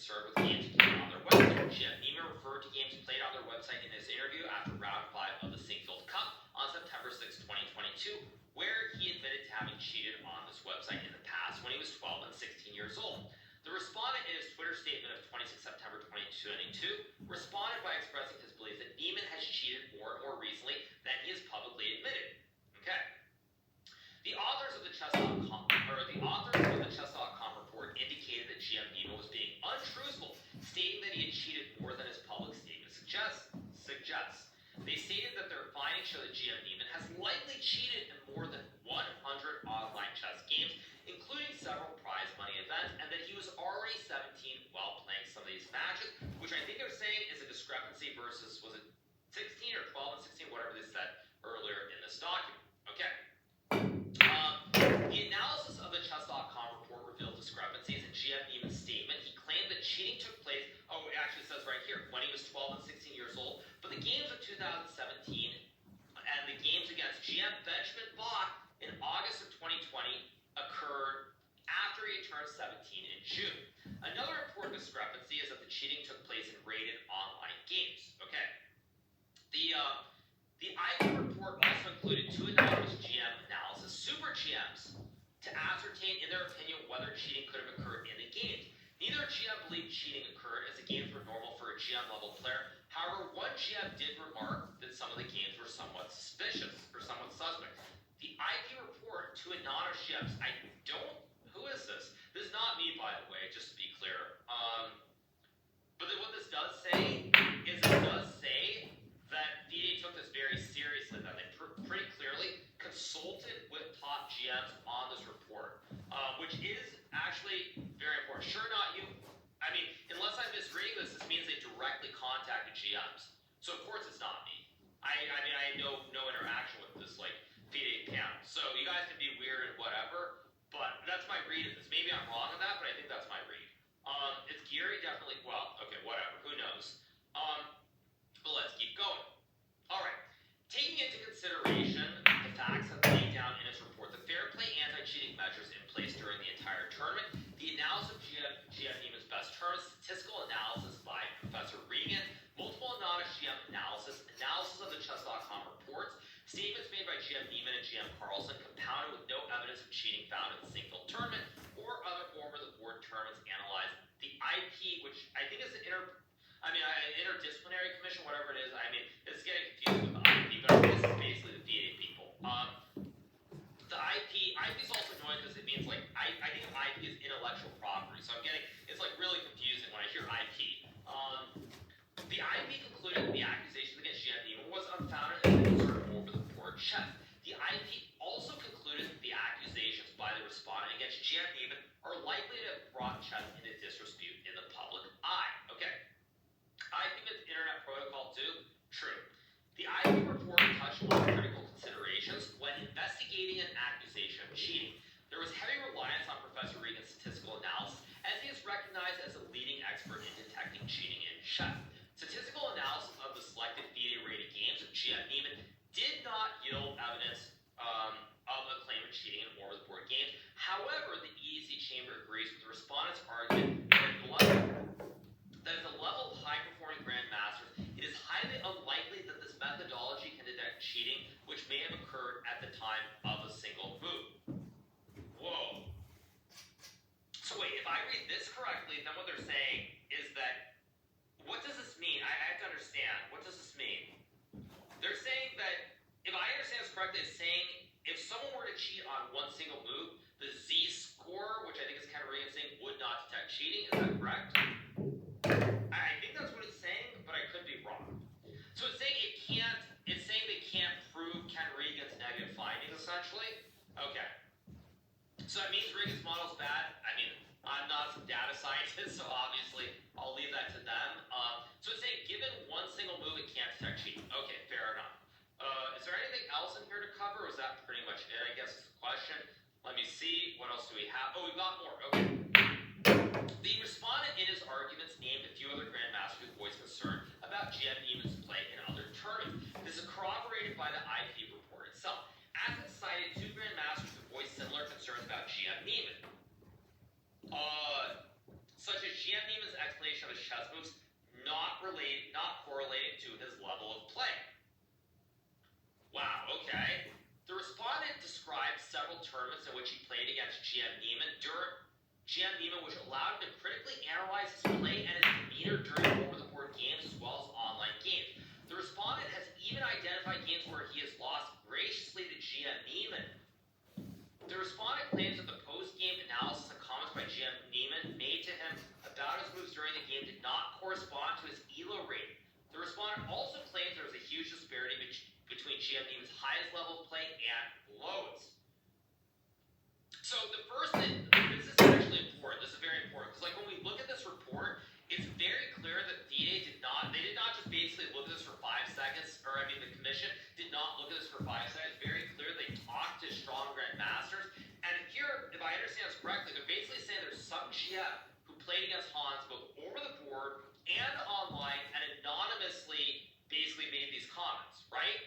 concerned with games played on their website. GM Neiman referred to games played on their website in his interview after Round 5 of the Sinkfield Cup on September 6, 2022, where he admitted to having cheated on this website in the past when he was 12 and 16 years old. The respondent, in his Twitter statement of 26 September 2022, responded by expressing his belief that Neiman has cheated more and more recently than he has publicly admitted. Okay. The authors of the Chess.com report indicated that GM Neiman was being untruthful, stating that he had cheated more than his public statement suggests. They stated that their findings show that GM Neiman has likely cheated in more than 100 online chess games, including several prize money events, and that he was already 17 while playing some of these matches, which I think they're saying is a discrepancy versus, was it 16 or 12 and 16, whatever they said earlier in this document. Okay. The analysis of the Chess.com report revealed discrepancies in GM Neiman's statement. He claimed that cheating took place, it actually says right here, when he was 12 and 16 years old, but the games of 2017 and the games against GM Benjamin Bach in August of 2020 occurred after he turned 17 in June. Another important discrepancy is that the cheating took place in rated online games. Okay. The IP report also included two anonymous GM analysis super GMs to ascertain, in their opinion, whether cheating could have occurred in the games. Neither GM believed cheating occurred, as the games were normal for a GM-level player. However, one GM did remark that some of the games were somewhat suspicious or somewhat suspect. The IP report to anonymous GMs, who is this? This is not me, by the way, just to be clear. But what this does say is it does say that VA took this very seriously, that they pretty clearly consulted with top GMs on this report, which is actually very important. Sure, not you. I mean, unless I'm misreading this means they directly contacted GMs. So of course it's not me. I mean, I had no interaction with this FIDE panel. So you guys can be weird and whatever, but that's my read of this. Maybe I'm wrong on that, but I think that's my read. It's Gary, definitely. Well, okay, whatever. Who knows? But let's keep going. All right. Taking into consideration the facts that laid down in his report, the fair play anti-cheating measures in place during the entire tournament, the analysis of GM Neiman's best terms, statistical analysis by Professor Regan, multiple anonymous GM analysis of the Chess.com reports, statements made by GM Neiman and GM Carlson, compounded with no evidence of cheating found in the single tournament or other over-the-board tournaments analyzed. The IP, which I think is an interdisciplinary commission, whatever it is. I mean, it's getting confused with the IP, but I think this is basically the VA people. The IP is also annoying because it means I think IP is intellectual property, so it's really confusing when I hear IP. The IP concluded that the accusations against GM Neiman was unfounded and they deserved over-the-board chess. The IP also concluded that the accusations by the respondent against GM Neiman are likely to have brought chess into disrepute in the public eye. Okay. IP with Internet Protocol 2? True. The IP report touched on critical considerations when investigating an accusation of cheating. There was heavy reliance on Professor Regan's statistical analysis, as he is recognized as a leading expert in detecting cheating in chess. Statistical analysis of the selected FIDE-rated games of GM Neiman did not yield evidence of a claim of cheating in over-the-board games. However, the EDC chamber agrees with the respondent's argument that at the level of high-performing grandmasters, it is highly unlikely that this methodology can detect cheating, which may have occurred at the time of a single move. Whoa. So wait, if I read this correctly, then what they're saying is that, what does this mean? I have to understand. What does this mean? They're saying that, if I understand this correctly, it's saying if someone were to cheat on one single move, the Z-score, which I think is kind of saying, would not detect cheating. Is that correct? I think that's what it's saying, but I could be wrong. So it's saying they can't prove Ken Regan's negative findings, essentially? Okay. So that means Regan's model's bad? I mean, I'm not some data scientist, so obviously I'll leave that to them. So it's saying given one single move, it can't detect cheating. Okay, fair enough. Is there anything else in here to cover, or is that pretty much it, I guess, is the question? Let me see. What else do we have? Oh, we've got more. Okay. The respondent in his arguments named a few other grandmasters who voiced concern about GM Neiman's play in other tournaments. This is corroborated by the IP report itself. Athens cited two grandmasters who voiced similar concerns about GM Neiman, such as GM Neiman's explanation several tournaments in which he played against GM Neiman, which allowed him to critically analyze his play and his demeanor during over-the-board games as well as online games. The respondent has even identified games where he has lost graciously to GM Neiman. The respondent claims that the post-game analysis and comments by GM Neiman made to him about his moves during the game did not correspond to his ELO rating. The respondent also claims there was a huge disparity between GM Neiman's highest level of play and lows. So the first thing, this is actually important. This is very important because, like, when we look at this report, it's very clear that DA did not just basically look at this for 5 seconds, or I mean, the commission did not look at this for 5 seconds. Very clear they talked to strong grandmasters, and here, if I understand this correctly, they're basically saying there's some GM who played against Hans both over the board and online and anonymously basically made these comments, right?